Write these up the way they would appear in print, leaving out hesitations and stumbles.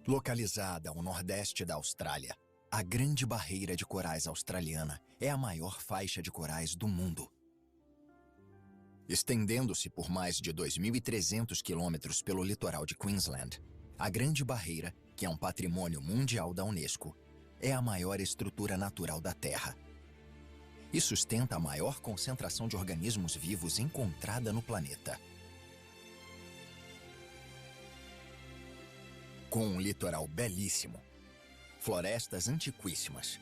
Localizada ao nordeste da Austrália, a Grande Barreira de Corais Australiana é a maior faixa de corais do mundo. Estendendo-se por mais de 2.300 quilômetros pelo litoral de Queensland, a Grande Barreira, que é um patrimônio mundial da Unesco, é a maior estrutura natural da Terra e sustenta a maior concentração de organismos vivos encontrada no planeta. Com um litoral belíssimo, florestas antiquíssimas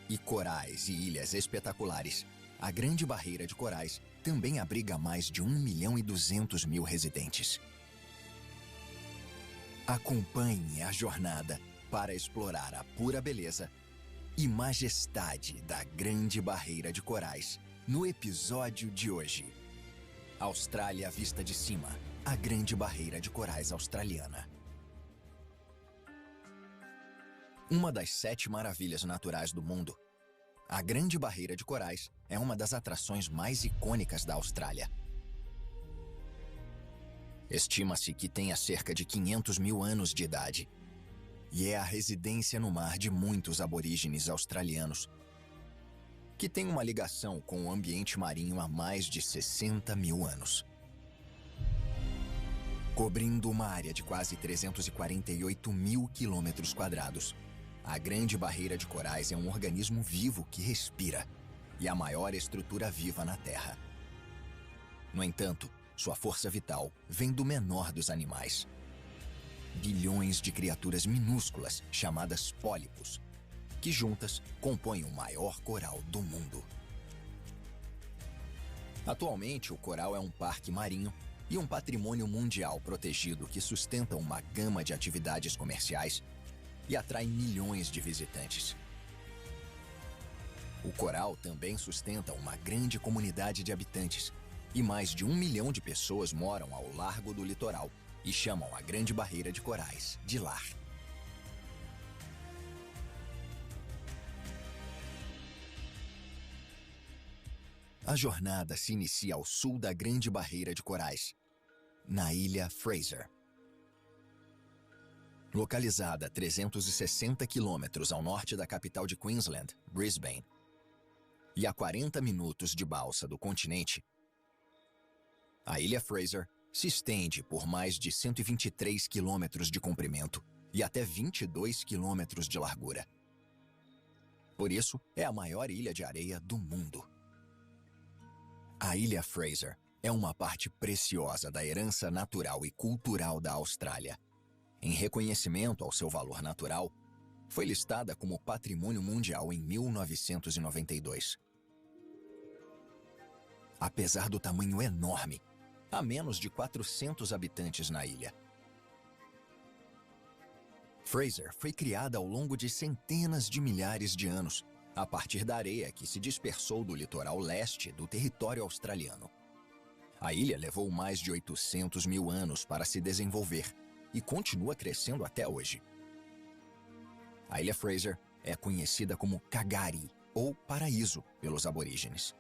e corais e ilhas espetaculares, a Grande Barreira de Corais também abriga mais de 1.200.000 residentes. Acompanhe a jornada para explorar a pura beleza e majestade da Grande Barreira de Corais no episódio de hoje. Austrália vista de cima, a Grande Barreira de Corais Australiana. Uma das 7 maravilhas naturais do mundo, a Grande Barreira de Corais é uma das atrações mais icônicas da Austrália. Estima-se que tenha cerca de 500 mil anos de idade e é a residência no mar de muitos aborígenes australianos, que tem uma ligação com o ambiente marinho há mais de 60 mil anos. Cobrindo uma área de quase 348 mil quilômetros quadrados, a Grande Barreira de Corais é um organismo vivo que respira e a maior estrutura viva na Terra. No entanto, sua força vital vem do menor dos animais. Bilhões de criaturas minúsculas chamadas pólipos, que juntas compõem o maior coral do mundo. Atualmente, o coral é um parque marinho e um patrimônio mundial protegido que sustenta uma gama de atividades comerciais e atrai milhões de visitantes. O coral também sustenta uma grande comunidade de habitantes e mais de 1 milhão de pessoas moram ao largo do litoral e chamam a Grande Barreira de Corais de lar. A jornada se inicia ao sul da Grande Barreira de Corais, na Ilha Fraser. Localizada a 360 quilômetros ao norte da capital de Queensland, Brisbane, e a 40 minutos de balsa do continente, a Ilha Fraser se estende por mais de 123 quilômetros de comprimento e até 22 quilômetros de largura. Por isso, é a maior ilha de areia do mundo. A Ilha Fraser é uma parte preciosa da herança natural e cultural da Austrália. Em reconhecimento ao seu valor natural, foi listada como Patrimônio Mundial em 1992. Apesar do tamanho enorme, há menos de 400 habitantes na ilha. Fraser foi criada ao longo de centenas de milhares de anos, a partir da areia que se dispersou do litoral leste do território australiano. A ilha levou mais de 800 mil anos para se desenvolver e continua crescendo até hoje. A Ilha Fraser é conhecida como Kagari, ou Paraíso, pelos aborígenes.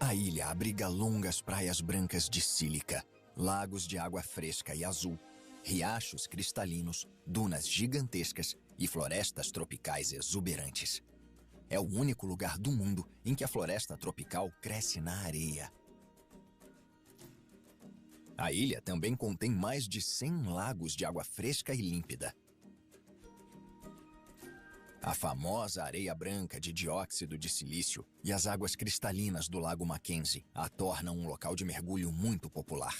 A ilha abriga longas praias brancas de sílica, lagos de água fresca e azul, riachos cristalinos, dunas gigantescas e florestas tropicais exuberantes. É o único lugar do mundo em que a floresta tropical cresce na areia. A ilha também contém mais de 100 lagos de água fresca e límpida. A famosa areia branca de dióxido de silício e as águas cristalinas do Lago Mackenzie a tornam um local de mergulho muito popular.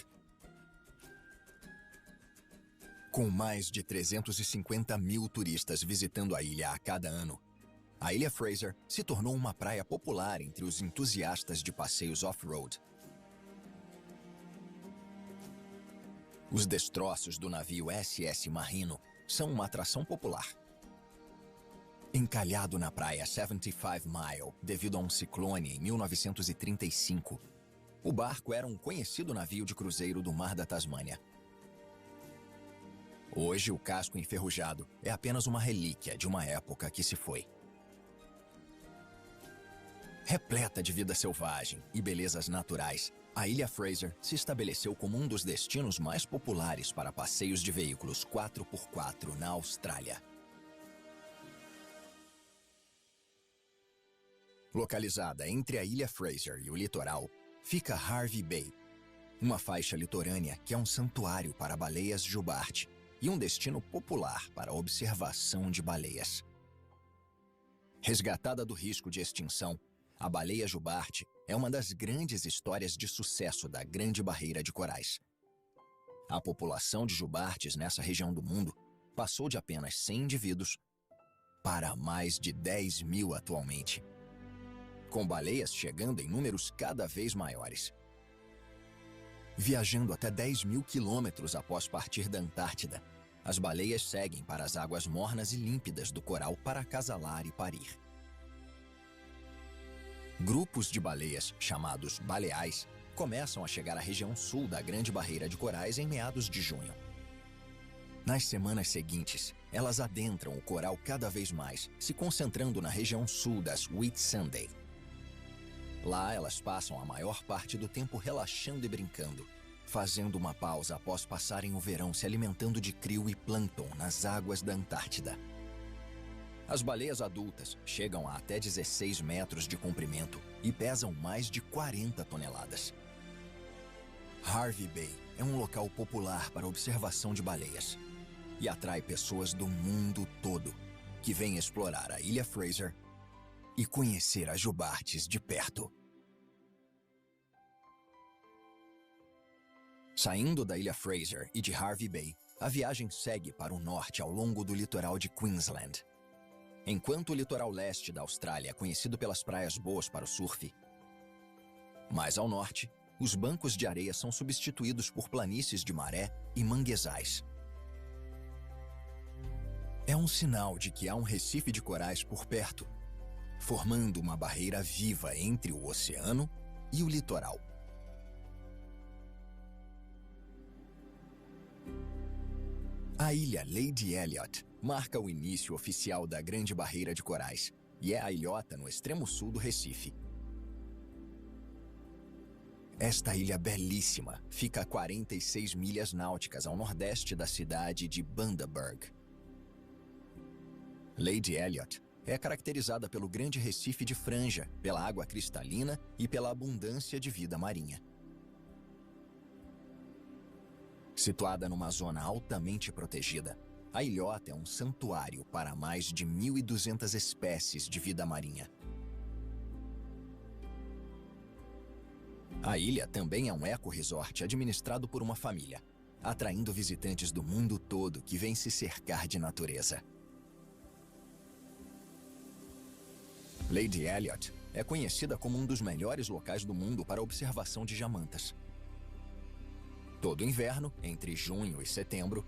Com mais de 350 mil turistas visitando a ilha a cada ano, a Ilha Fraser se tornou uma praia popular entre os entusiastas de passeios off-road. Os destroços do navio SS Marino são uma atração popular. Encalhado na praia 75 Mile devido a um ciclone em 1935, o barco era um conhecido navio de cruzeiro do Mar da Tasmânia. Hoje, o casco enferrujado é apenas uma relíquia de uma época que se foi. Repleta de vida selvagem e belezas naturais, a Ilha Fraser se estabeleceu como um dos destinos mais populares para passeios de veículos 4x4 na Austrália. Localizada entre a Ilha Fraser e o litoral, fica Hervey Bay, uma faixa litorânea que é um santuário para baleias jubarte e um destino popular para a observação de baleias. Resgatada do risco de extinção, a baleia jubarte é uma das grandes histórias de sucesso da Grande Barreira de Corais. A população de jubartes nessa região do mundo passou de apenas 100 indivíduos para mais de 10 mil atualmente, com baleias chegando em números cada vez maiores. Viajando até 10 mil quilômetros após partir da Antártida, as baleias seguem para as águas mornas e límpidas do coral para acasalar e parir. Grupos de baleias, chamados baleais, começam a chegar à região sul da Grande Barreira de Corais em meados de junho. Nas semanas seguintes, elas adentram o coral cada vez mais, se concentrando na região sul das Whitsunday. Lá, elas passam a maior parte do tempo relaxando e brincando, fazendo uma pausa após passarem o verão se alimentando de crio e plâncton nas águas da Antártida. As baleias adultas chegam a até 16 metros de comprimento e pesam mais de 40 toneladas. Hervey Bay é um local popular para observação de baleias e atrai pessoas do mundo todo que vêm explorar a Ilha Fraser e conhecer as jubartes de perto. Saindo da Ilha Fraser e de Hervey Bay, a viagem segue para o norte ao longo do litoral de Queensland. Enquanto o litoral leste da Austrália é conhecido pelas praias boas para o surf, mais ao norte, os bancos de areia são substituídos por planícies de maré e manguezais. É um sinal de que há um recife de corais por perto, formando uma barreira viva entre o oceano e o litoral. A ilha Lady Elliot marca o início oficial da Grande Barreira de Corais e é a ilhota no extremo sul do Recife. Esta ilha belíssima fica a 46 milhas náuticas ao nordeste da cidade de Bundaberg. Lady Elliot é caracterizada pelo grande recife de franja, pela água cristalina e pela abundância de vida marinha. Situada numa zona altamente protegida, a ilhota é um santuário para mais de 1.200 espécies de vida marinha. A ilha também é um eco-resort administrado por uma família, atraindo visitantes do mundo todo que vêm se cercar de natureza. Lady Elliot é conhecida como um dos melhores locais do mundo para observação de jamantas. Todo inverno, entre junho e setembro,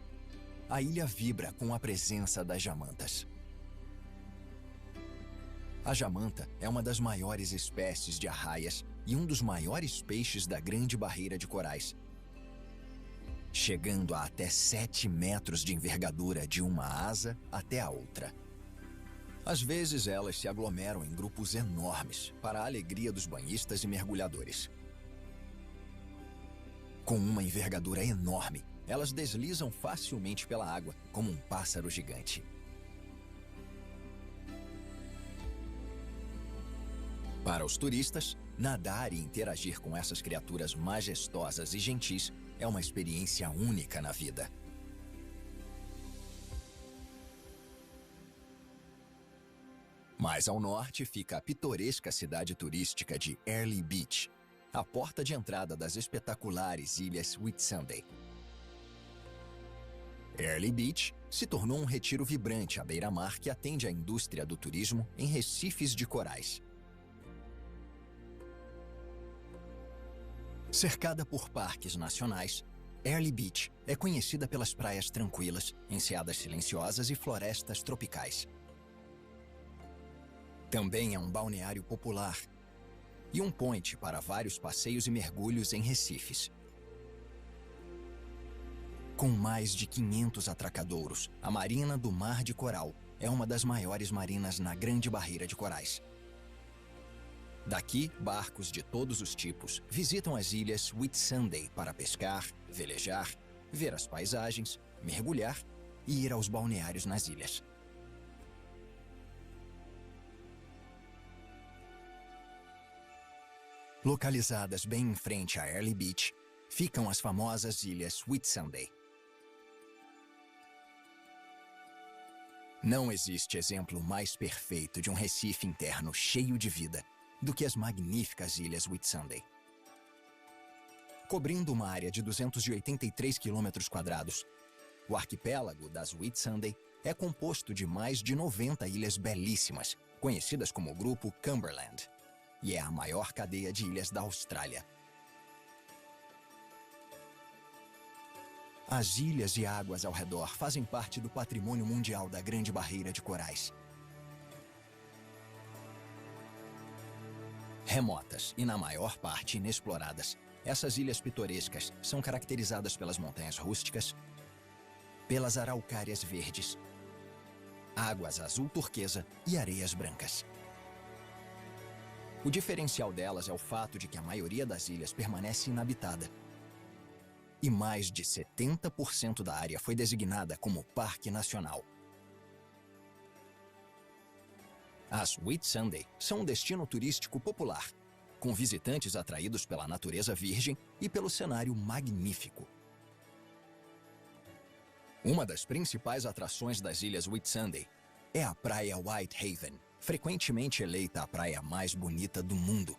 a ilha vibra com a presença das jamantas. A jamanta é uma das maiores espécies de arraias e um dos maiores peixes da Grande Barreira de Corais, chegando a até 7 metros de envergadura de uma asa até a outra. Às vezes, elas se aglomeram em grupos enormes para a alegria dos banhistas e mergulhadores. Com uma envergadura enorme, elas deslizam facilmente pela água, como um pássaro gigante. Para os turistas, nadar e interagir com essas criaturas majestosas e gentis é uma experiência única na vida. Mais ao norte fica a pitoresca cidade turística de Airlie Beach, a porta de entrada das espetaculares ilhas Whitsunday. Airlie Beach se tornou um retiro vibrante à beira-mar que atende à indústria do turismo em recifes de corais. Cercada por parques nacionais, Airlie Beach é conhecida pelas praias tranquilas, enseadas silenciosas e florestas tropicais. Também é um balneário popular e um point para vários passeios e mergulhos em recifes. Com mais de 500 atracadouros, a Marina do Mar de Coral é uma das maiores marinas na Grande Barreira de Corais. Daqui, barcos de todos os tipos visitam as ilhas Whitsunday para pescar, velejar, ver as paisagens, mergulhar e ir aos balneários nas ilhas. Localizadas bem em frente a Early Beach, ficam as famosas ilhas Whitsunday. Não existe exemplo mais perfeito de um recife interno cheio de vida do que as magníficas ilhas Whitsunday. Cobrindo uma área de 283 km², o arquipélago das Whitsunday é composto de mais de 90 ilhas belíssimas, conhecidas como o Grupo Cumberland, e é a maior cadeia de ilhas da Austrália. As ilhas e águas ao redor fazem parte do patrimônio mundial da Grande Barreira de Corais. Remotas e, na maior parte, inexploradas, essas ilhas pitorescas são caracterizadas pelas montanhas rústicas, pelas araucárias verdes, águas azul turquesa e areias brancas. O diferencial delas é o fato de que a maioria das ilhas permanece inabitada. E mais de 70% da área foi designada como Parque Nacional. As Whitsunday são um destino turístico popular, com visitantes atraídos pela natureza virgem e pelo cenário magnífico. Uma das principais atrações das ilhas Whitsunday é a praia Whitehaven, frequentemente eleita a praia mais bonita do mundo,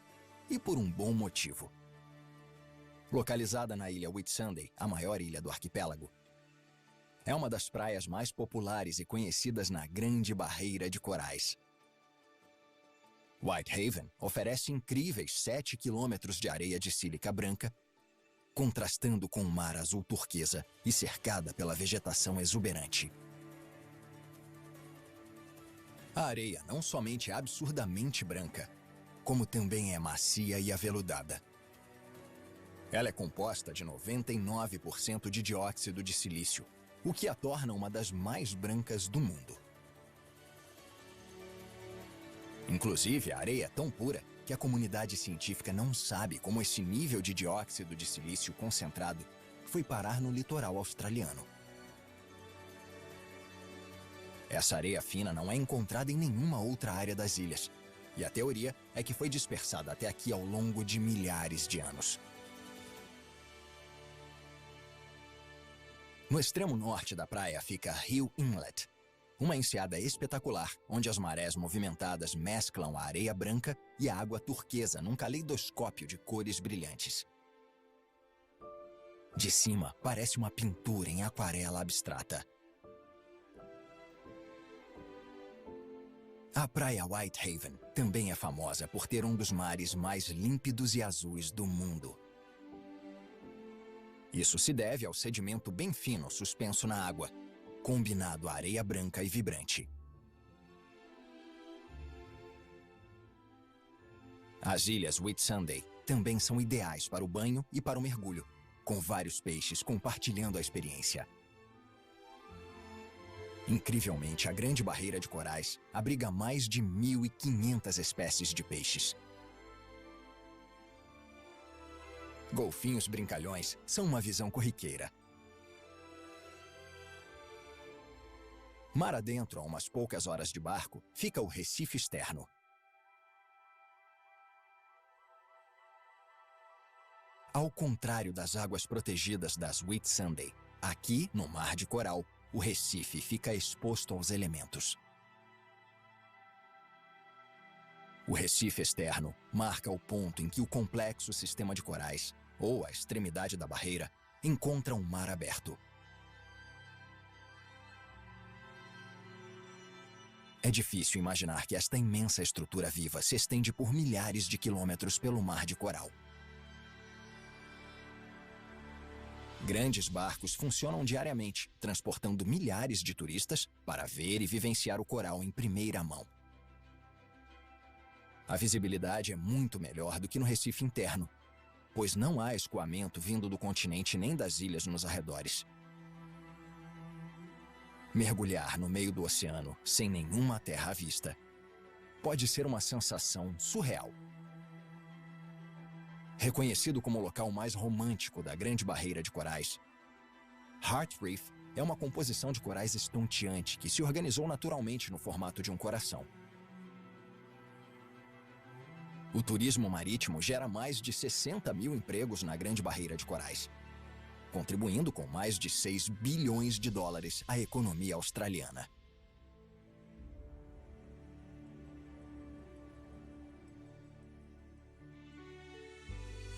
e por um bom motivo. Localizada na ilha Whitsunday, a maior ilha do arquipélago, é uma das praias mais populares e conhecidas na Grande Barreira de Corais. Whitehaven oferece incríveis 7 quilômetros de areia de sílica branca, contrastando com o mar azul turquesa e cercada pela vegetação exuberante. A areia não somente é absurdamente branca, como também é macia e aveludada. Ela é composta de 99% de dióxido de silício, o que a torna uma das mais brancas do mundo. Inclusive, a areia é tão pura que a comunidade científica não sabe como esse nível de dióxido de silício concentrado foi parar no litoral australiano. Essa areia fina não é encontrada em nenhuma outra área das ilhas, e a teoria é que foi dispersada até aqui ao longo de milhares de anos. No extremo norte da praia fica Hill Inlet, uma enseada espetacular onde as marés movimentadas mesclam a areia branca e a água turquesa num caleidoscópio de cores brilhantes. De cima, parece uma pintura em aquarela abstrata. A praia Whitehaven também é famosa por ter um dos mares mais límpidos e azuis do mundo. Isso se deve ao sedimento bem fino suspenso na água, combinado à areia branca e vibrante. As ilhas Whitsunday também são ideais para o banho e para o mergulho, com vários peixes compartilhando a experiência. Incrivelmente, a Grande Barreira de Corais abriga mais de 1.500 espécies de peixes. Golfinhos brincalhões são uma visão corriqueira. Mar adentro, a umas poucas horas de barco, fica o Recife Externo. Ao contrário das águas protegidas das Whitsunday, aqui, no Mar de Coral, o Recife fica exposto aos elementos. O Recife Externo marca o ponto em que o complexo sistema de corais, ou a extremidade da barreira, encontra um mar aberto. É difícil imaginar que esta imensa estrutura viva se estende por milhares de quilômetros pelo Mar de Coral. Grandes barcos funcionam diariamente, transportando milhares de turistas para ver e vivenciar o coral em primeira mão. A visibilidade é muito melhor do que no Recife Interno, pois não há escoamento vindo do continente nem das ilhas nos arredores. Mergulhar no meio do oceano, sem nenhuma terra à vista, pode ser uma sensação surreal. Reconhecido como o local mais romântico da Grande Barreira de Corais, Heart Reef é uma composição de corais estonteante que se organizou naturalmente no formato de um coração. O turismo marítimo gera mais de 60 mil empregos na Grande Barreira de Corais, contribuindo com mais de 6 bilhões de dólares à economia australiana.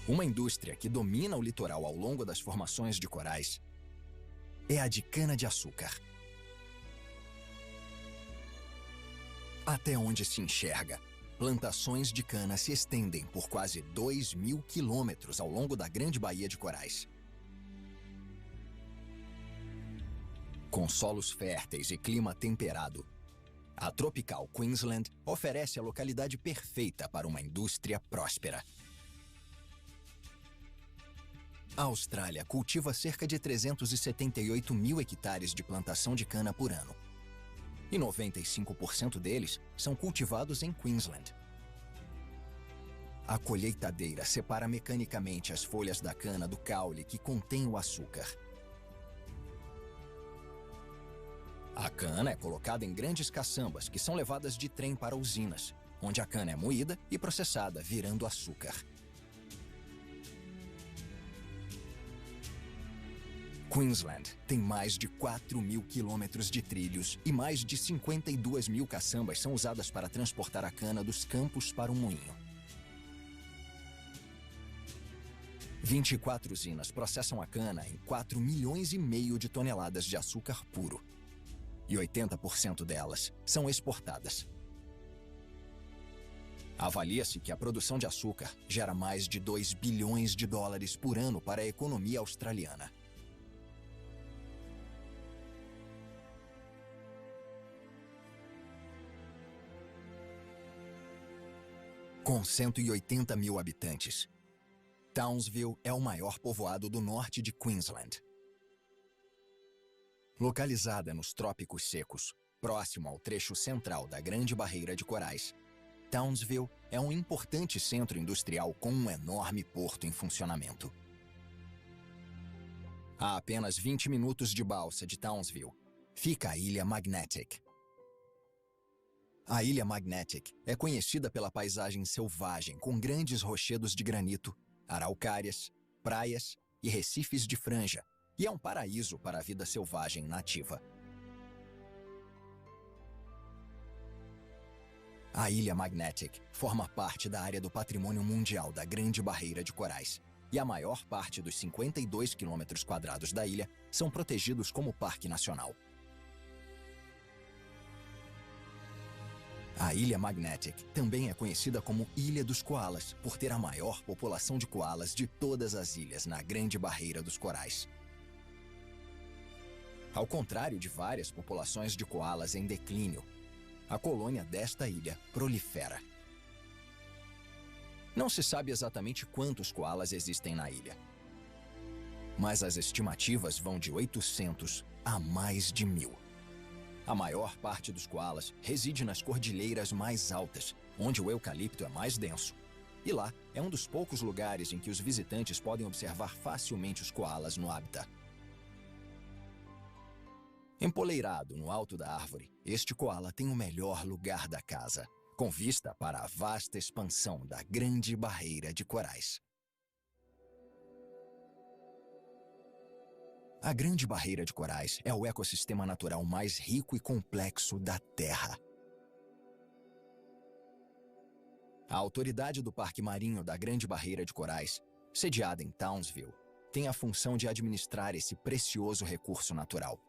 Uma indústria que domina o litoral ao longo das formações de corais é a de cana-de-açúcar. Até onde se enxerga, plantações de cana se estendem por quase 2.000 quilômetros ao longo da Grande Baía de Corais. Com solos férteis e clima temperado, a tropical Queensland oferece a localidade perfeita para uma indústria próspera. A Austrália cultiva cerca de 378 mil hectares de plantação de cana por ano. E 95% deles são cultivados em Queensland. A colheitadeira separa mecanicamente as folhas da cana do caule que contém o açúcar. A cana é colocada em grandes caçambas que são levadas de trem para usinas, onde a cana é moída e processada, virando açúcar. Queensland tem mais de 4.000 quilômetros de trilhos e mais de 52 mil caçambas são usadas para transportar a cana dos campos para o moinho. 24 usinas processam a cana em 4,5 milhões de toneladas de açúcar puro. E 80% delas são exportadas. Avalia-se que a produção de açúcar gera mais de 2 bilhões de dólares por ano para a economia australiana. Com 180 mil habitantes, Townsville é o maior povoado do norte de Queensland. Localizada nos trópicos secos, próximo ao trecho central da Grande Barreira de Corais, Townsville é um importante centro industrial com um enorme porto em funcionamento. A apenas 20 minutos de balsa de Townsville, fica a Ilha Magnetic. A Ilha Magnetic é conhecida pela paisagem selvagem com grandes rochedos de granito, araucárias, praias e recifes de franja, e é um paraíso para a vida selvagem nativa. A Ilha Magnetic forma parte da área do Patrimônio Mundial da Grande Barreira de Corais, e a maior parte dos 52 quilômetros quadrados da ilha são protegidos como Parque Nacional. A Ilha Magnetic também é conhecida como Ilha dos Koalas, por ter a maior população de koalas de todas as ilhas na Grande Barreira dos Corais. Ao contrário de várias populações de koalas em declínio, a colônia desta ilha prolifera. Não se sabe exatamente quantos koalas existem na ilha, mas as estimativas vão de 800 a mais de 1.000. A maior parte dos koalas reside nas cordilheiras mais altas, onde o eucalipto é mais denso. E lá é um dos poucos lugares em que os visitantes podem observar facilmente os koalas no habitat. Empoleirado no alto da árvore, este koala tem o melhor lugar da casa, com vista para a vasta expansão da Grande Barreira de Corais. A Grande Barreira de Corais é o ecossistema natural mais rico e complexo da Terra. A autoridade do Parque Marinho da Grande Barreira de Corais, sediada em Townsville, tem a função de administrar esse precioso recurso natural.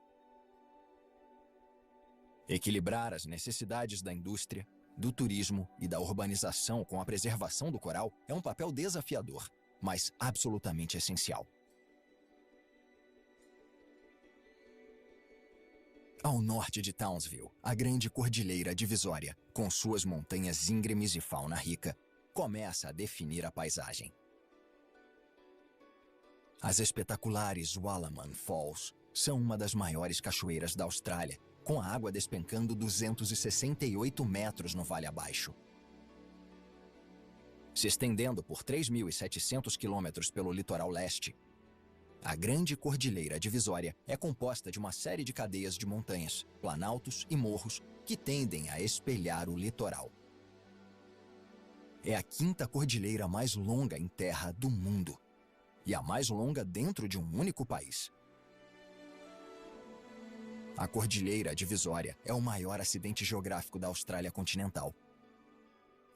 Equilibrar as necessidades da indústria, do turismo e da urbanização com a preservação do coral é um papel desafiador, mas absolutamente essencial. Ao norte de Townsville, a grande cordilheira divisória, com suas montanhas íngremes e fauna rica, começa a definir a paisagem. As espetaculares Wallaman Falls são uma das maiores cachoeiras da Austrália, com a água despencando 268 metros no vale abaixo. se estendendo por 3.700 quilômetros pelo litoral leste. A Grande Cordilheira Divisória é composta de uma série de cadeias de montanhas, planaltos e morros que tendem a espelhar o litoral. É a quinta cordilheira mais longa em terra do mundo e a mais longa dentro de um único país. A Cordilheira Divisória é o maior acidente geográfico da Austrália continental.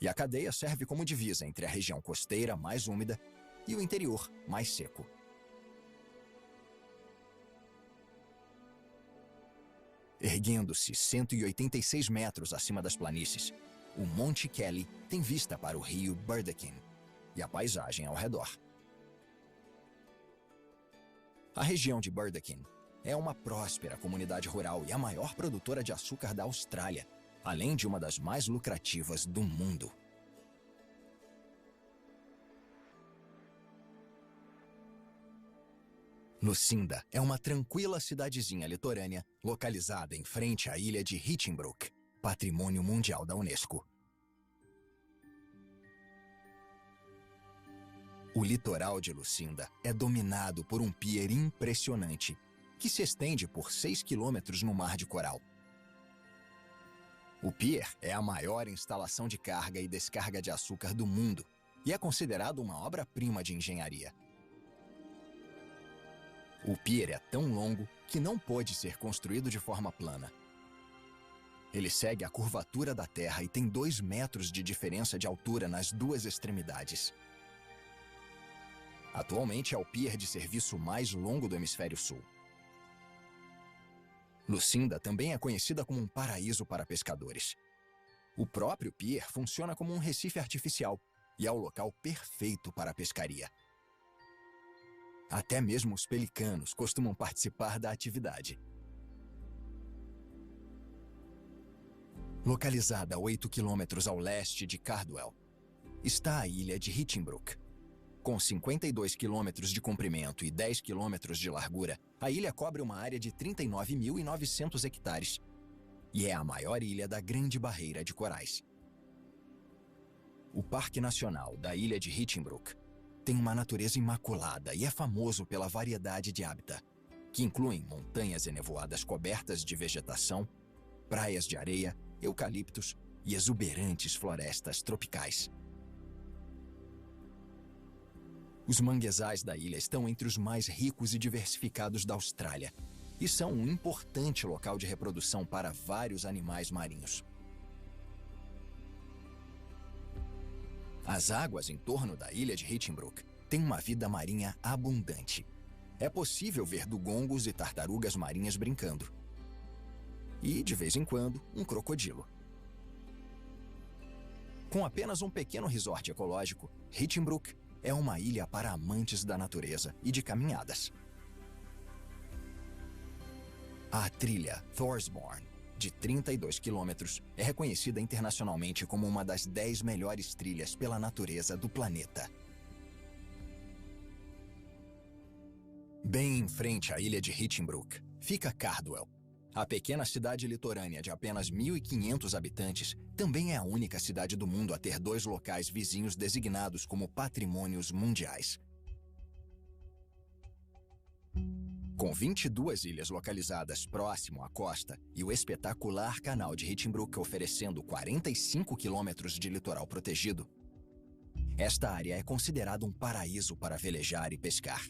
E a cadeia serve como divisa entre a região costeira mais úmida e o interior mais seco. Erguendo-se 186 metros acima das planícies, o Monte Kelly tem vista para o rio Burdekin e a paisagem ao redor. A região de Burdekin é uma próspera comunidade rural e a maior produtora de açúcar da Austrália, além de uma das mais lucrativas do mundo. Lucinda é uma tranquila cidadezinha litorânea localizada em frente à ilha de Hinchinbrook, Patrimônio Mundial da Unesco. O litoral de Lucinda é dominado por um pier impressionante, que se estende por 6 quilômetros no Mar de Coral. O pier é a maior instalação de carga e descarga de açúcar do mundo e é considerado uma obra-prima de engenharia. O pier é tão longo que não pode ser construído de forma plana. Ele segue a curvatura da Terra e tem 2 metros de diferença de altura nas duas extremidades. Atualmente é o pier de serviço mais longo do Hemisfério Sul. Lucinda também é conhecida como um paraíso para pescadores. O próprio pier funciona como um recife artificial e é o local perfeito para a pescaria. Até mesmo os pelicanos costumam participar da atividade. Localizada a 8 quilômetros ao leste de Cardwell, está a ilha de Hinchinbrook. Com 52 quilômetros de comprimento e 10 quilômetros de largura, a ilha cobre uma área de 39.900 hectares e é a maior ilha da Grande Barreira de Corais. O Parque Nacional da Ilha de Hinchinbrook tem uma natureza imaculada e é famoso pela variedade de hábitat, que incluem montanhas enevoadas cobertas de vegetação, praias de areia, eucaliptos e exuberantes florestas tropicais. Os manguezais da ilha estão entre os mais ricos e diversificados da Austrália e são um importante local de reprodução para vários animais marinhos. As águas em torno da ilha de Hinchinbrook têm uma vida marinha abundante. É possível ver dugongos e tartarugas marinhas brincando. E, de vez em quando, um crocodilo. Com apenas um pequeno resort ecológico, Hinchinbrook é uma ilha para amantes da natureza e de caminhadas. A trilha Thorsbourne, de 32 quilômetros, é reconhecida internacionalmente como uma das 10 melhores trilhas pela natureza do planeta. Bem em frente à ilha de Hinchinbrook, fica Cardwell. A pequena cidade litorânea de apenas 1.500 habitantes também é a única cidade do mundo a ter 2 locais vizinhos designados como patrimônios mundiais. Com 22 ilhas localizadas próximo à costa e o espetacular canal de Hinchinbrook oferecendo 45 quilômetros de litoral protegido, esta área é considerada um paraíso para velejar e pescar.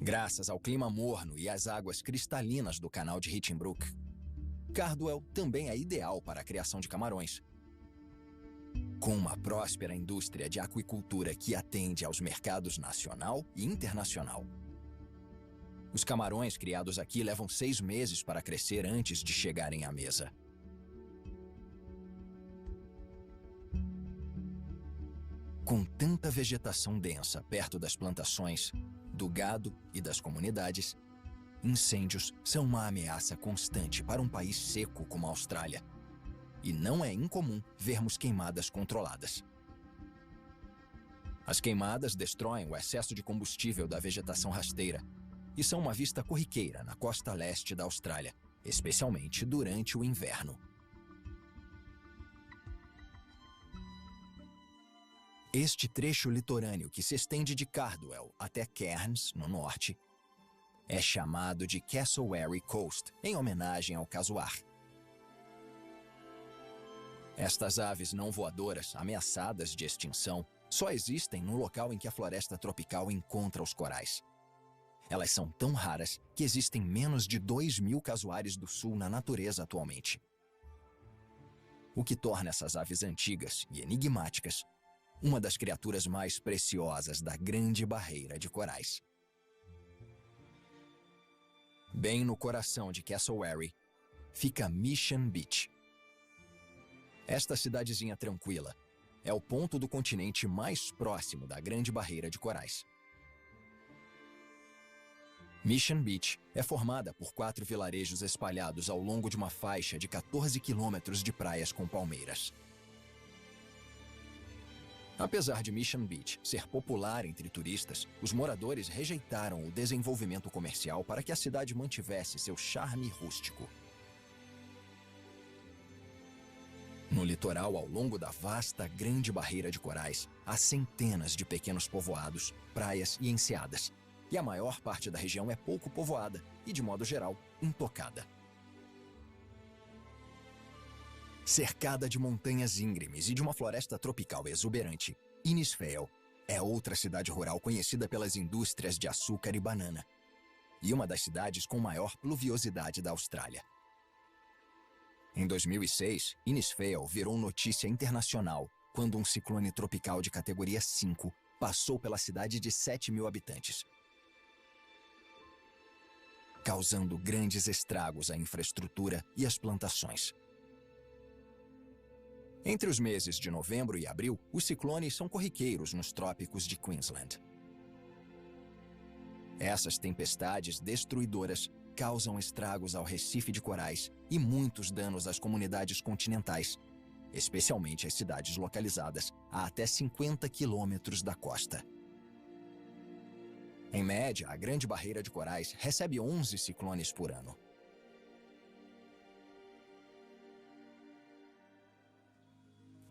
Graças ao clima morno e às águas cristalinas do canal de Hinchinbrook, Cardwell também é ideal para a criação de camarões. Com uma próspera indústria de aquicultura que atende aos mercados nacional e internacional. Os camarões criados aqui levam 6 meses para crescer antes de chegarem à mesa. Com tanta vegetação densa perto das plantações, do gado e das comunidades, incêndios são uma ameaça constante para um país seco como a Austrália. E não é incomum vermos queimadas controladas. As queimadas destroem o excesso de combustível da vegetação rasteira e são uma vista corriqueira na costa leste da Austrália, especialmente durante o inverno. Este trecho litorâneo que se estende de Cardwell até Cairns, no norte, é chamado de Cassowary Coast, em homenagem ao casoar. Estas aves não voadoras, ameaçadas de extinção, só existem no local em que a floresta tropical encontra os corais. Elas são tão raras que existem menos de 2.000 casoares do sul na natureza atualmente. O que torna essas aves antigas e enigmáticas uma das criaturas mais preciosas da Grande Barreira de Corais. Bem no coração de Cassowary, fica Mission Beach. Esta cidadezinha tranquila é o ponto do continente mais próximo da Grande Barreira de Corais. Mission Beach é formada por 4 vilarejos espalhados ao longo de uma faixa de 14 quilômetros de praias com palmeiras. Apesar de Mission Beach ser popular entre turistas, os moradores rejeitaram o desenvolvimento comercial para que a cidade mantivesse seu charme rústico. No litoral, ao longo da vasta Grande Barreira de Corais, há centenas de pequenos povoados, praias e enseadas, e a maior parte da região é pouco povoada e, de modo geral, intocada. Cercada de montanhas íngremes e de uma floresta tropical exuberante, Innisfail é outra cidade rural conhecida pelas indústrias de açúcar e banana, e uma das cidades com maior pluviosidade da Austrália. Em 2006, Innisfail virou notícia internacional quando um ciclone tropical de categoria 5 passou pela cidade de 7.000 habitantes, causando grandes estragos à infraestrutura e às plantações. Entre os meses de novembro e abril, os ciclones são corriqueiros nos trópicos de Queensland. Essas tempestades destruidoras causam estragos ao recife de corais e muitos danos às comunidades continentais, especialmente às cidades localizadas a até 50 quilômetros da costa. Em média, a Grande Barreira de Corais recebe 11 ciclones por ano.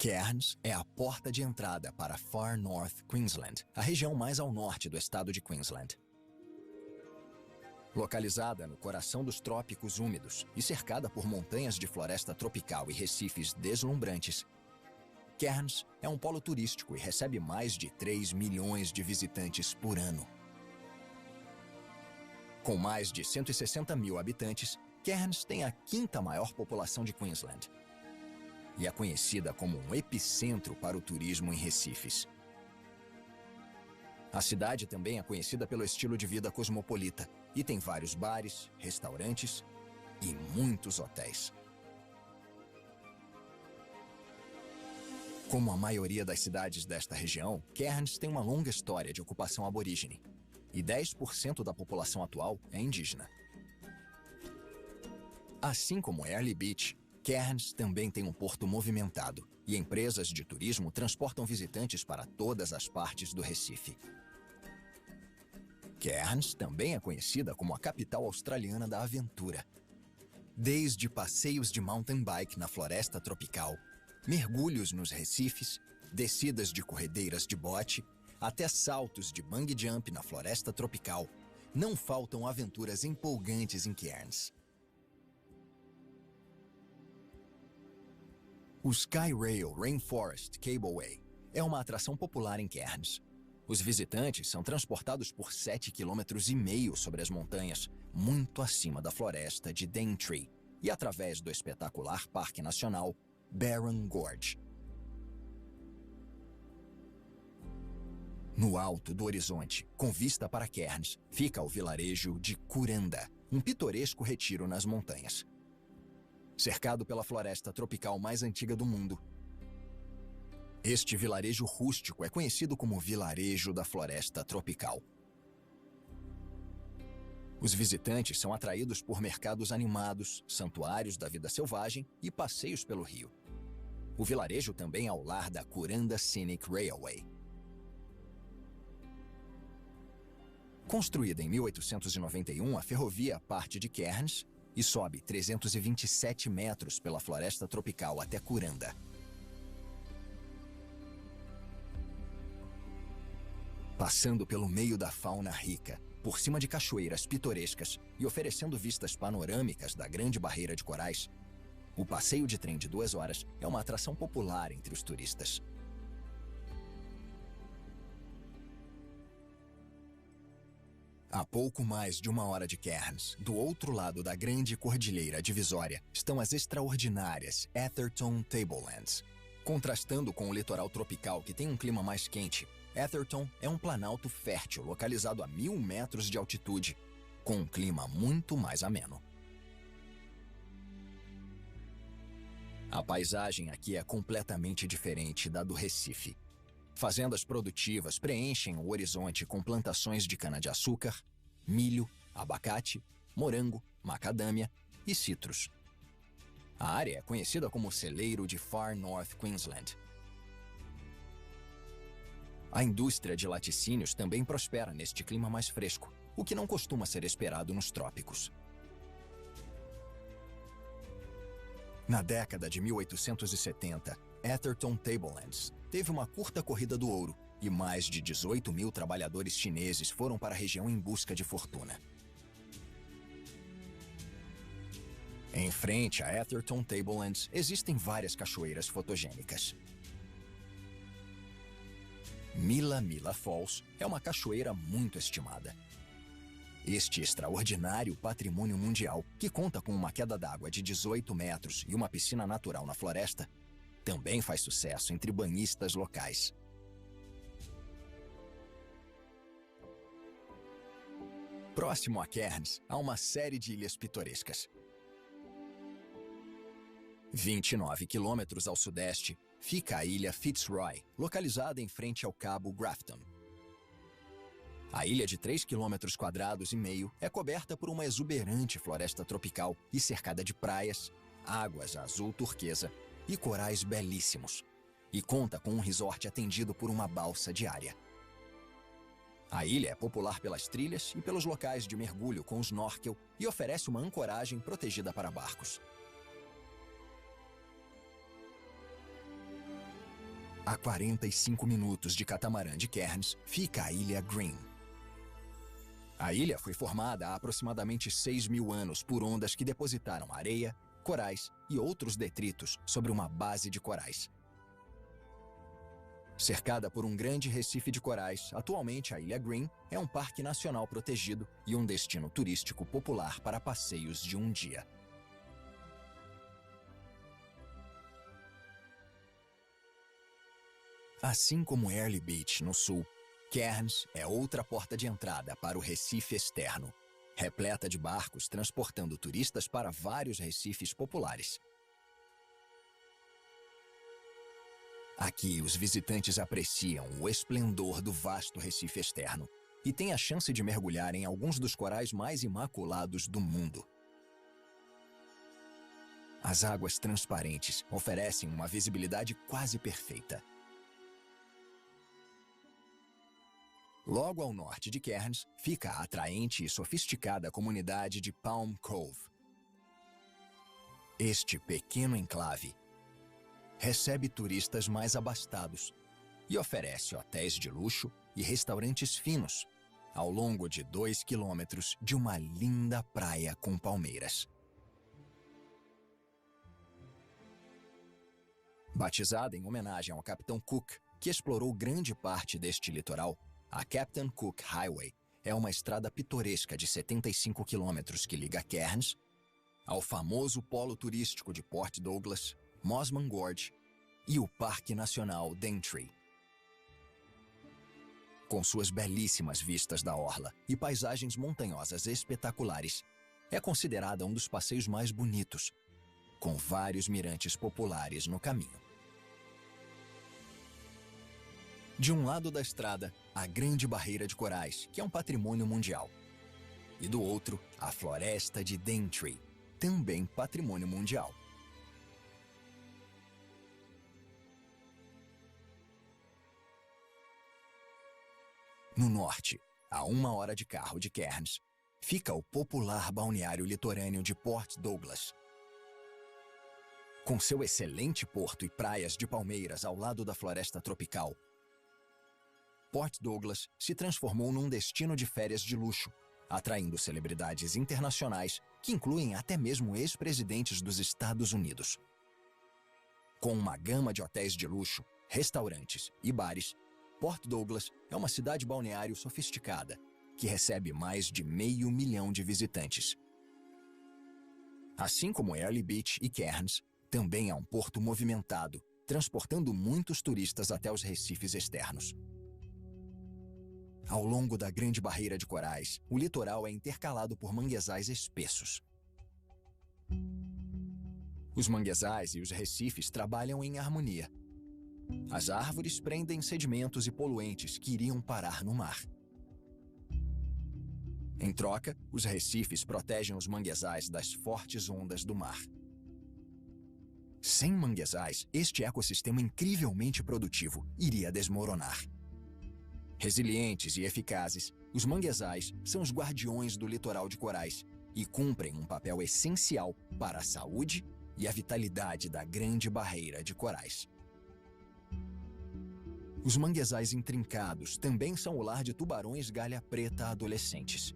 Cairns é a porta de entrada para Far North Queensland, a região mais ao norte do estado de Queensland. Localizada no coração dos trópicos úmidos e cercada por montanhas de floresta tropical e recifes deslumbrantes, Cairns é um polo turístico e recebe mais de 3 milhões de visitantes por ano. Com mais de 160.000 habitantes, Cairns tem a 5ª maior população de Queensland e é conhecida como um epicentro para o turismo em recifes. A cidade também é conhecida pelo estilo de vida cosmopolita e tem vários bares, restaurantes e muitos hotéis. Como a maioria das cidades desta região, Cairns tem uma longa história de ocupação aborígene e 10% da população atual é indígena. Assim como Airlie Beach, Cairns também tem um porto movimentado e empresas de turismo transportam visitantes para todas as partes do Recife. Cairns também é conhecida como a capital australiana da aventura. Desde passeios de mountain bike na floresta tropical, mergulhos nos recifes, descidas de corredeiras de bote, até saltos de bungee jump na floresta tropical, não faltam aventuras empolgantes em Cairns. O Skyrail Rainforest Cableway é uma atração popular em Cairns. Os visitantes são transportados por 7,5 km sobre as montanhas, muito acima da floresta de Daintree, e através do espetacular Parque Nacional Barron Gorge. No alto do horizonte, com vista para Cairns, fica o vilarejo de Kuranda, um pitoresco retiro nas montanhas. Cercado pela floresta tropical mais antiga do mundo, este vilarejo rústico é conhecido como Vilarejo da Floresta Tropical. Os visitantes são atraídos por mercados animados, santuários da vida selvagem e passeios pelo rio. O vilarejo também é o lar da Kuranda Scenic Railway. Construída em 1891, a ferrovia parte de Cairns e sobe 327 metros pela floresta tropical até Kuranda. Passando pelo meio da fauna rica, por cima de cachoeiras pitorescas e oferecendo vistas panorâmicas da Grande Barreira de Corais, o passeio de trem de 2 horas é uma atração popular entre os turistas. A pouco mais de 1 hora de Cairns, do outro lado da grande cordilheira divisória, estão as extraordinárias Atherton Tablelands. Contrastando com o litoral tropical, que tem um clima mais quente, Atherton é um planalto fértil localizado a 1.000 metros de altitude, com um clima muito mais ameno. A paisagem aqui é completamente diferente da do Recife. Fazendas produtivas preenchem o horizonte com plantações de cana-de-açúcar, milho, abacate, morango, macadâmia e citros. A área é conhecida como celeiro de Far North Queensland. A indústria de laticínios também prospera neste clima mais fresco, o que não costuma ser esperado nos trópicos. Na década de 1870, Atherton Tablelands teve uma curta corrida do ouro e mais de 18.000 trabalhadores chineses foram para a região em busca de fortuna. Em frente a Atherton Tablelands existem várias cachoeiras fotogênicas. Mila Mila Falls é uma cachoeira muito estimada. Este extraordinário patrimônio mundial, que conta com uma queda d'água de 18 metros e uma piscina natural na floresta, também faz sucesso entre banhistas locais. Próximo a Cairns, há uma série de ilhas pitorescas. 29 quilômetros ao sudeste, fica a ilha Fitzroy, localizada em frente ao cabo Grafton. A ilha de 3,5 km é coberta por uma exuberante floresta tropical e cercada de praias, águas azul turquesa e corais belíssimos, e conta com um resort atendido por uma balsa diária. A ilha é popular pelas trilhas e pelos locais de mergulho com snorkel e oferece uma ancoragem protegida para barcos. A 45 minutos de catamarã de Cairns fica a Ilha Green. A ilha foi formada há aproximadamente 6.000 anos por ondas que depositaram areia, corais e outros detritos sobre uma base de corais. Cercada por um grande recife de corais, atualmente a Ilha Green é um parque nacional protegido e um destino turístico popular para passeios de um dia. Assim como Airlie Beach, no sul, Cairns é outra porta de entrada para o Recife externo, repleta de barcos transportando turistas para vários recifes populares. Aqui, os visitantes apreciam o esplendor do vasto Recife externo e têm a chance de mergulhar em alguns dos corais mais imaculados do mundo. As águas transparentes oferecem uma visibilidade quase perfeita. Logo ao norte de Cairns fica a atraente e sofisticada comunidade de Palm Cove. Este pequeno enclave recebe turistas mais abastados e oferece hotéis de luxo e restaurantes finos ao longo de 2 quilômetros de uma linda praia com palmeiras. Batizada em homenagem ao Capitão Cook, que explorou grande parte deste litoral, a Captain Cook Highway é uma estrada pitoresca de 75 quilômetros que liga Cairns ao famoso polo turístico de Port Douglas, Mosman Gorge e o Parque Nacional Daintree. Com suas belíssimas vistas da orla e paisagens montanhosas espetaculares, é considerada um dos passeios mais bonitos, com vários mirantes populares no caminho. De um lado da estrada, a Grande Barreira de Corais, que é um patrimônio mundial. E do outro, a Floresta de Daintree, também patrimônio mundial. No norte, a 1 hora de carro de Cairns, fica o popular balneário litorâneo de Port Douglas. Com seu excelente porto e praias de palmeiras ao lado da floresta tropical, Port Douglas se transformou num destino de férias de luxo, atraindo celebridades internacionais que incluem até mesmo ex-presidentes dos Estados Unidos. Com uma gama de hotéis de luxo, restaurantes e bares, Port Douglas é uma cidade balneário sofisticada que recebe mais de 500 mil de visitantes. Assim como Airlie Beach e Cairns, também é um porto movimentado, transportando muitos turistas até os recifes externos. Ao longo da Grande Barreira de Corais, o litoral é intercalado por manguezais espessos. Os manguezais e os recifes trabalham em harmonia. As árvores prendem sedimentos e poluentes que iriam parar no mar. Em troca, os recifes protegem os manguezais das fortes ondas do mar. Sem manguezais, este ecossistema incrivelmente produtivo iria desmoronar. Resilientes e eficazes, os manguezais são os guardiões do litoral de Corais e cumprem um papel essencial para a saúde e a vitalidade da Grande Barreira de Corais. Os manguezais intrincados também são o lar de tubarões galha preta adolescentes.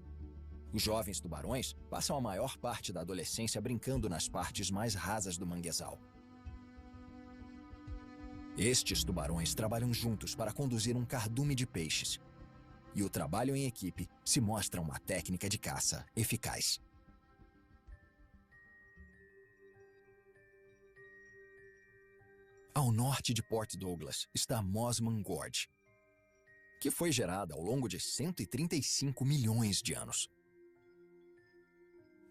Os jovens tubarões passam a maior parte da adolescência brincando nas partes mais rasas do manguezal. Estes tubarões trabalham juntos para conduzir um cardume de peixes. E o trabalho em equipe se mostra uma técnica de caça eficaz. Ao norte de Port Douglas está Mosman Gorge, que foi gerada ao longo de 135 milhões de anos.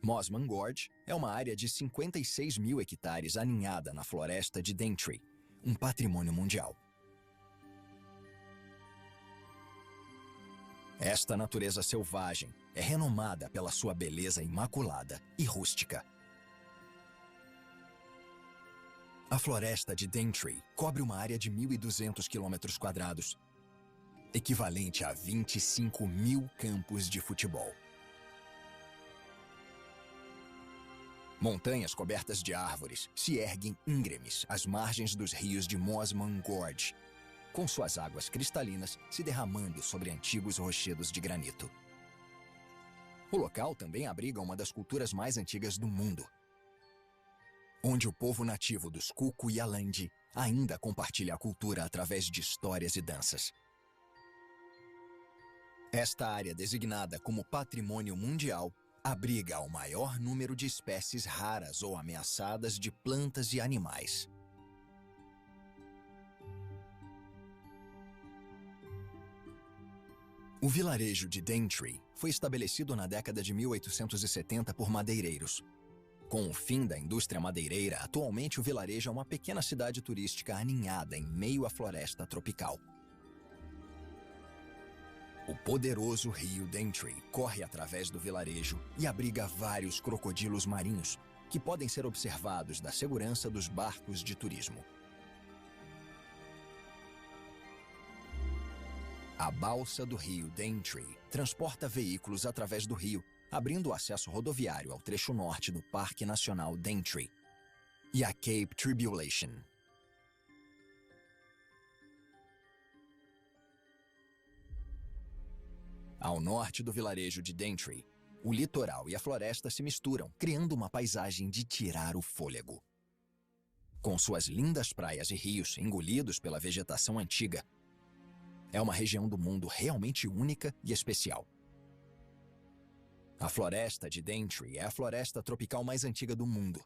Mosman Gorge é uma área de 56 mil hectares aninhada na floresta de Daintree, um patrimônio mundial. Esta natureza selvagem é renomada pela sua beleza imaculada e rústica. A floresta de Daintree cobre uma área de 1.200 km², equivalente a 25 mil campos de futebol. Montanhas cobertas de árvores se erguem íngremes às margens dos rios de Mosman Gorge, com suas águas cristalinas se derramando sobre antigos rochedos de granito. O local também abriga uma das culturas mais antigas do mundo, onde o povo nativo dos Kuku e Alandi ainda compartilha a cultura através de histórias e danças. Esta área, designada como Patrimônio Mundial, abriga o maior número de espécies raras ou ameaçadas de plantas e animais. O vilarejo de Daintree foi estabelecido na década de 1870 por madeireiros. Com o fim da indústria madeireira, atualmente o vilarejo é uma pequena cidade turística aninhada em meio à floresta tropical. O poderoso rio Daintree corre através do vilarejo e abriga vários crocodilos marinhos, que podem ser observados da segurança dos barcos de turismo. A balsa do rio Daintree transporta veículos através do rio, abrindo o acesso rodoviário ao trecho norte do Parque Nacional Daintree e a Cape Tribulation. Ao norte do vilarejo de Daintree, o litoral e a floresta se misturam, criando uma paisagem de tirar o fôlego. Com suas lindas praias e rios engolidos pela vegetação antiga, é uma região do mundo realmente única e especial. A floresta de Daintree é a floresta tropical mais antiga do mundo.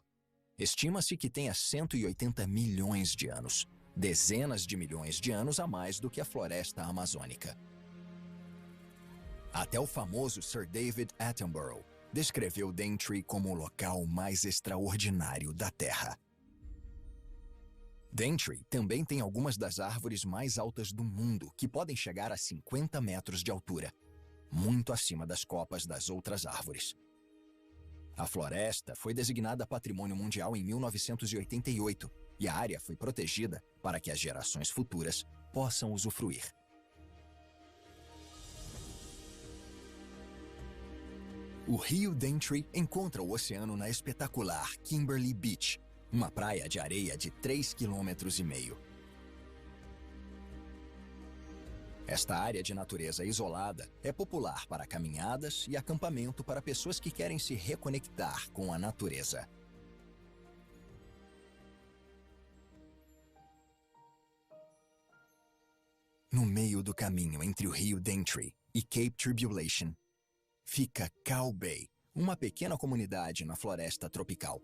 Estima-se que tenha 180 milhões de anos, dezenas de milhões de anos a mais do que a floresta amazônica. Até o famoso Sir David Attenborough descreveu Daintree como o local mais extraordinário da Terra. Daintree também tem algumas das árvores mais altas do mundo, que podem chegar a 50 metros de altura, muito acima das copas das outras árvores. A floresta foi designada Patrimônio Mundial em 1988 e a área foi protegida para que as gerações futuras possam usufruir. O rio Daintree encontra o oceano na espetacular Kimberley Beach, uma praia de areia de 3,5 km. Esta área de natureza isolada é popular para caminhadas e acampamento para pessoas que querem se reconectar com a natureza. No meio do caminho entre o rio Daintree e Cape Tribulation, fica Cow Bay, uma pequena comunidade na floresta tropical.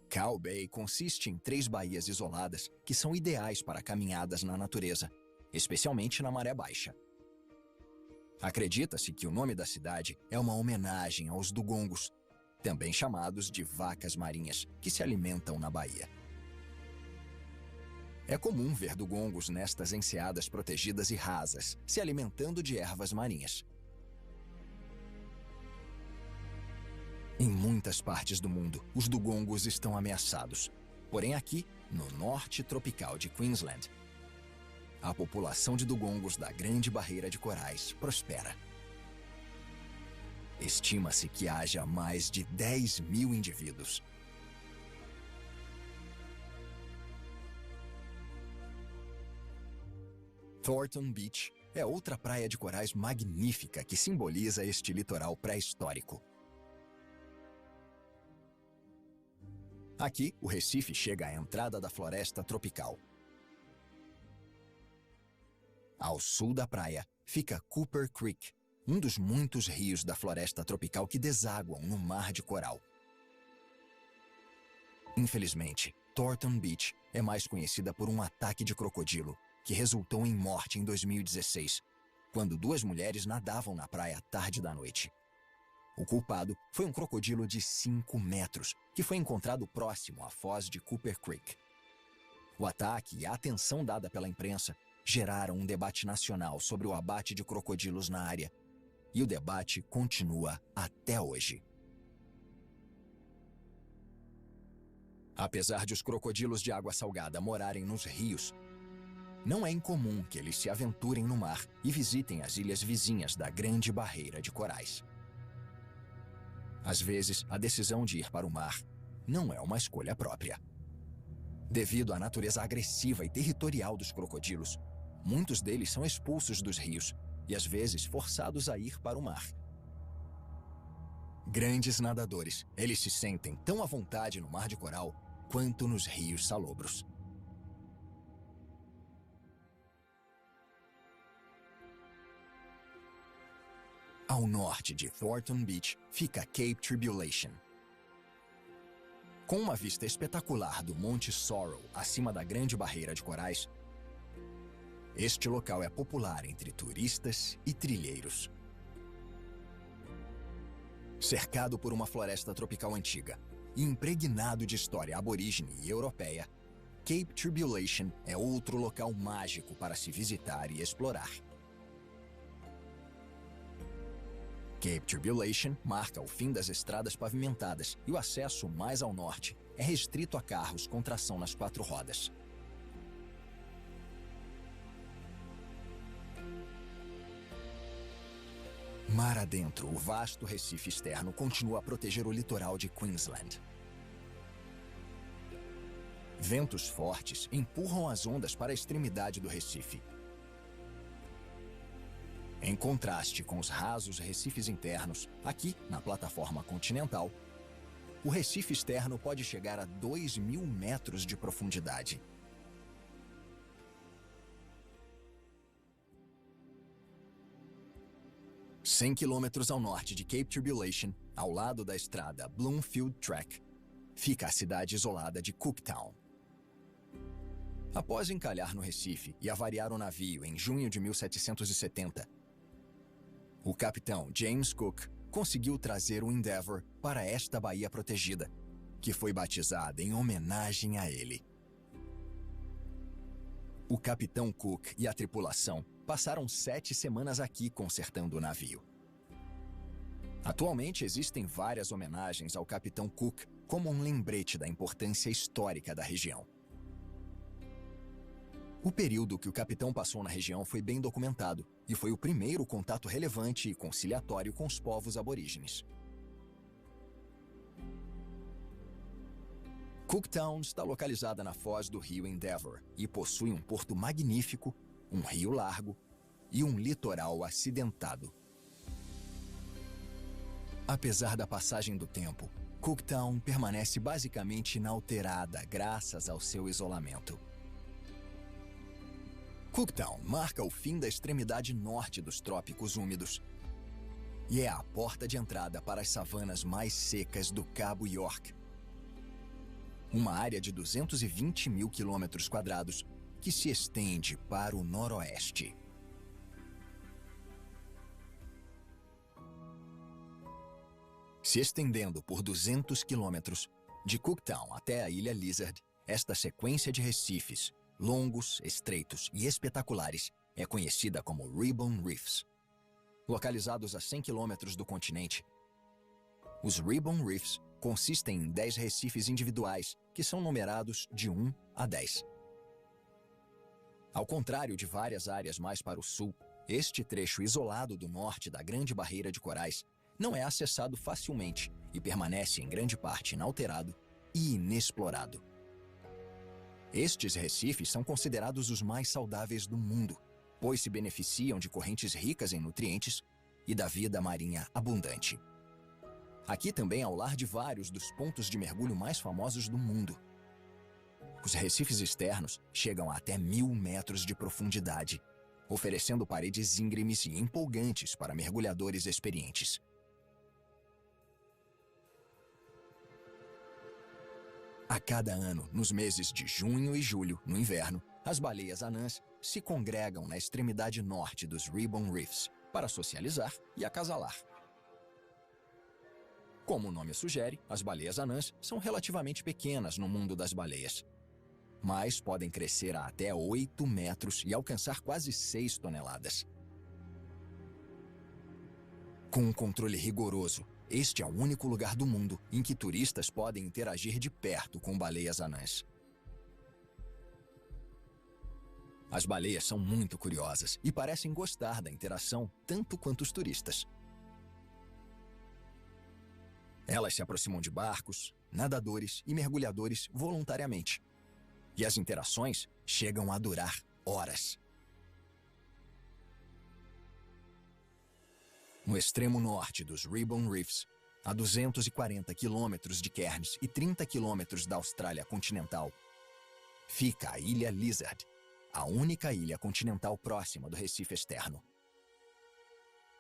Cow Bay consiste em 3 baías isoladas que são ideais para caminhadas na natureza, especialmente na maré baixa. Acredita-se que o nome da cidade é uma homenagem aos dugongos, também chamados de vacas marinhas, que se alimentam na baía. É comum ver dugongos nestas enseadas protegidas e rasas, se alimentando de ervas marinhas. Em muitas partes do mundo, os dugongos estão ameaçados. Porém aqui, no norte tropical de Queensland, a população de dugongos da Grande Barreira de Corais prospera. Estima-se que haja mais de 10.000 indivíduos. Thornton Beach é outra praia de corais magnífica que simboliza este litoral pré-histórico. Aqui, o Recife chega à entrada da floresta tropical. Ao sul da praia, fica Cooper Creek, um dos muitos rios da floresta tropical que desaguam no mar de coral. Infelizmente, Thornton Beach é mais conhecida por um ataque de crocodilo, que resultou em morte em 2016, quando 2 mulheres nadavam na praia à tarde da noite. O culpado foi um crocodilo de 5 metros, que foi encontrado próximo à foz de Cooper Creek. O ataque e a atenção dada pela imprensa geraram um debate nacional sobre o abate de crocodilos na área, e o debate continua até hoje. Apesar de os crocodilos de água salgada morarem nos rios, não é incomum que eles se aventurem no mar e visitem as ilhas vizinhas da Grande Barreira de Corais. Às vezes, a decisão de ir para o mar não é uma escolha própria. Devido à natureza agressiva e territorial dos crocodilos, muitos deles são expulsos dos rios e, às vezes, forçados a ir para o mar. Grandes nadadores, eles se sentem tão à vontade no mar de coral quanto nos rios salobros. Ao norte de Thornton Beach fica Cape Tribulation. Com uma vista espetacular do Monte Sorrow acima da Grande Barreira de Corais, este local é popular entre turistas e trilheiros. Cercado por uma floresta tropical antiga e impregnado de história aborígene e europeia, Cape Tribulation é outro local mágico para se visitar e explorar. Cape Tribulation marca o fim das estradas pavimentadas e o acesso mais ao norte é restrito a carros com tração nas 4 rodas. Mar adentro, o vasto recife externo continua a proteger o litoral de Queensland. Ventos fortes empurram as ondas para a extremidade do recife. Em contraste com os rasos recifes internos, aqui, na plataforma continental, o recife externo pode chegar a 2.000 metros de profundidade. Cem quilômetros ao norte de Cape Tribulation, ao lado da estrada Bloomfield Track, fica a cidade isolada de Cooktown. Após encalhar no Recife e avariar o navio em junho de 1770, o capitão James Cook conseguiu trazer o Endeavour para esta baía protegida, que foi batizada em homenagem a ele. O capitão Cook e a tripulação passaram 7 semanas aqui consertando o navio. Atualmente existem várias homenagens ao capitão Cook como um lembrete da importância histórica da região. O período que o capitão passou na região foi bem documentado e foi o primeiro contato relevante e conciliatório com os povos aborígenes. Cooktown está localizada na foz do rio Endeavour e possui um porto magnífico, um rio largo e um litoral acidentado. Apesar da passagem do tempo, Cooktown permanece basicamente inalterada graças ao seu isolamento. Cooktown marca o fim da extremidade norte dos trópicos úmidos e é a porta de entrada para as savanas mais secas do Cabo York. Uma área de 220 mil quilômetros quadrados que se estende para o noroeste. Se estendendo por 200 quilômetros, de Cooktown até a Ilha Lizard, esta sequência de recifes, longos, estreitos e espetaculares, é conhecida como Ribbon Reefs. Localizados a 100 quilômetros do continente, os Ribbon Reefs consistem em 10 recifes individuais que são numerados de 1 a 10. Ao contrário de várias áreas mais para o sul, este trecho isolado do norte da Grande Barreira de Corais não é acessado facilmente e permanece em grande parte inalterado e inexplorado. Estes recifes são considerados os mais saudáveis do mundo, pois se beneficiam de correntes ricas em nutrientes e da vida marinha abundante. Aqui também é o lar de vários dos pontos de mergulho mais famosos do mundo. Os recifes externos chegam a até 1.000 metros de profundidade, oferecendo paredes íngremes e empolgantes para mergulhadores experientes. A cada ano, nos meses de junho e julho, no inverno, as baleias anãs se congregam na extremidade norte dos Ribbon Reefs para socializar e acasalar. Como o nome sugere, as baleias anãs são relativamente pequenas no mundo das baleias, mas podem crescer a até 8 metros e alcançar quase 6 toneladas. Com um controle rigoroso, este é o único lugar do mundo em que turistas podem interagir de perto com baleias anãs. As baleias são muito curiosas e parecem gostar da interação tanto quanto os turistas. Elas se aproximam de barcos, nadadores e mergulhadores voluntariamente. E as interações chegam a durar horas. No extremo norte dos Ribbon Reefs, a 240 quilômetros de Cairns e 30 quilômetros da Austrália continental, fica a Ilha Lizard, a única ilha continental próxima do Recife externo.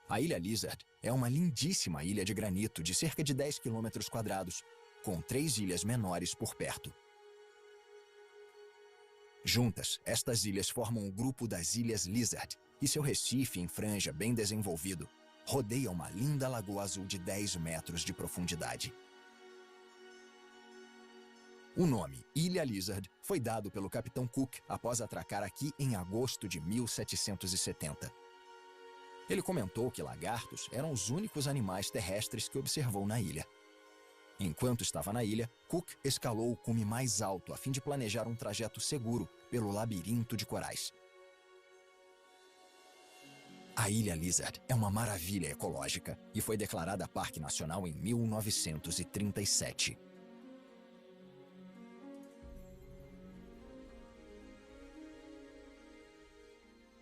A Ilha Lizard é uma lindíssima ilha de granito de cerca de 10 quilômetros quadrados, com 3 ilhas menores por perto. Juntas, estas ilhas formam o grupo das Ilhas Lizard, e seu recife em franja bem desenvolvido rodeia uma linda lagoa azul de 10 metros de profundidade. O nome Ilha Lizard foi dado pelo capitão Cook após atracar aqui em agosto de 1770. Ele comentou que lagartos eram os únicos animais terrestres que observou na ilha. Enquanto estava na ilha, Cook escalou o cume mais alto a fim de planejar um trajeto seguro pelo labirinto de corais. A Ilha Lizard é uma maravilha ecológica e foi declarada Parque Nacional em 1937.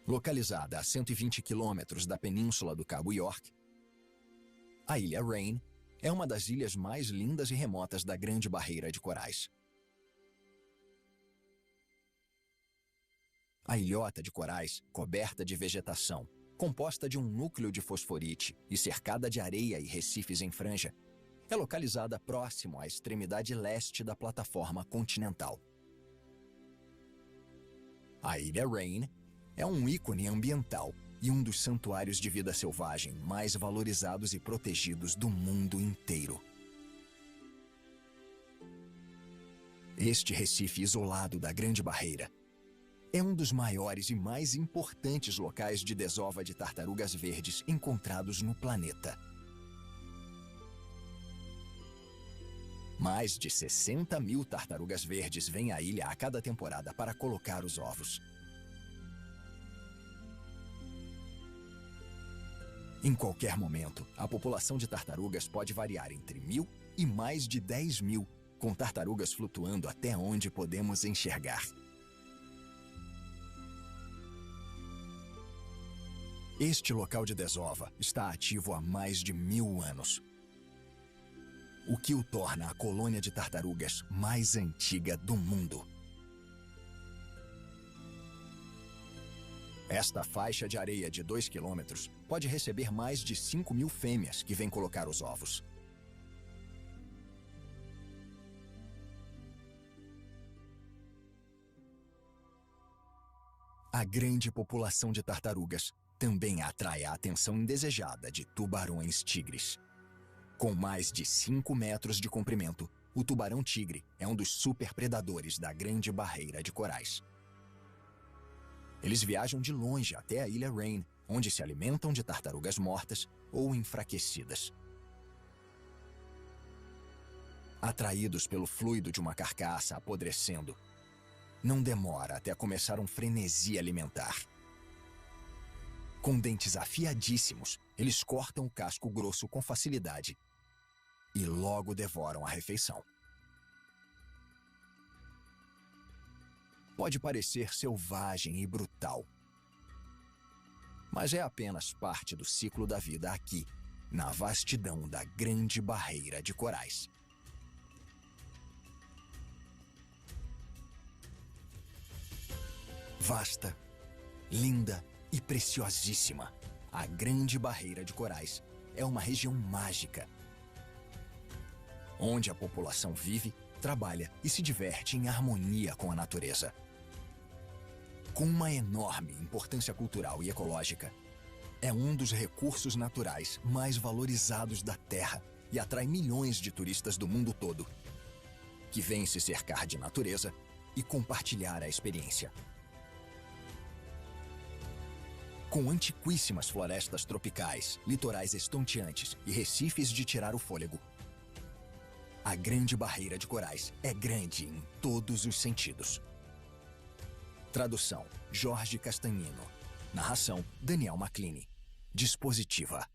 Localizada a 120 quilômetros da península do Cabo York, a Ilha Rain é uma das ilhas mais lindas e remotas da Grande Barreira de Corais. A ilhota de corais, coberta de vegetação, composta de um núcleo de fosforite e cercada de areia e recifes em franja, é localizada próximo à extremidade leste da plataforma continental. A Ilha Rain é um ícone ambiental e um dos santuários de vida selvagem mais valorizados e protegidos do mundo inteiro. Este recife isolado da Grande Barreira é um dos maiores e mais importantes locais de desova de tartarugas verdes encontrados no planeta. Mais de 60 mil tartarugas verdes vêm à ilha a cada temporada para colocar os ovos. Em qualquer momento, a população de tartarugas pode variar entre 1.000 e mais de 10.000, com tartarugas flutuando até onde podemos enxergar. Este local de desova está ativo há mais de 1000 anos, o que o torna a colônia de tartarugas mais antiga do mundo. Esta faixa de areia de 2 quilômetros pode receber mais de 5.000 fêmeas que vêm colocar os ovos. A grande população de tartarugas também atrai a atenção indesejada de tubarões-tigres. Com mais de 5 metros de comprimento, o tubarão-tigre é um dos superpredadores da Grande Barreira de Corais. Eles viajam de longe até a Ilha Rain, onde se alimentam de tartarugas mortas ou enfraquecidas. Atraídos pelo fluido de uma carcaça apodrecendo, não demora até começar um frenesi alimentar. Com dentes afiadíssimos, eles cortam o casco grosso com facilidade e logo devoram a refeição. Pode parecer selvagem e brutal, mas é apenas parte do ciclo da vida aqui, na vastidão da Grande Barreira de Corais. Vasta, linda e preciosíssima, a Grande Barreira de Corais é uma região mágica, onde a população vive, trabalha e se diverte em harmonia com a natureza. Com uma enorme importância cultural e ecológica, é um dos recursos naturais mais valorizados da Terra e atrai milhões de turistas do mundo todo, que vêm se cercar de natureza e compartilhar a experiência. Com antiquíssimas florestas tropicais, litorais estonteantes e recifes de tirar o fôlego, a Grande Barreira de Corais é grande em todos os sentidos. Tradução: Jorge Castanhino. Narração: Daniel Maclini. Dispositiva.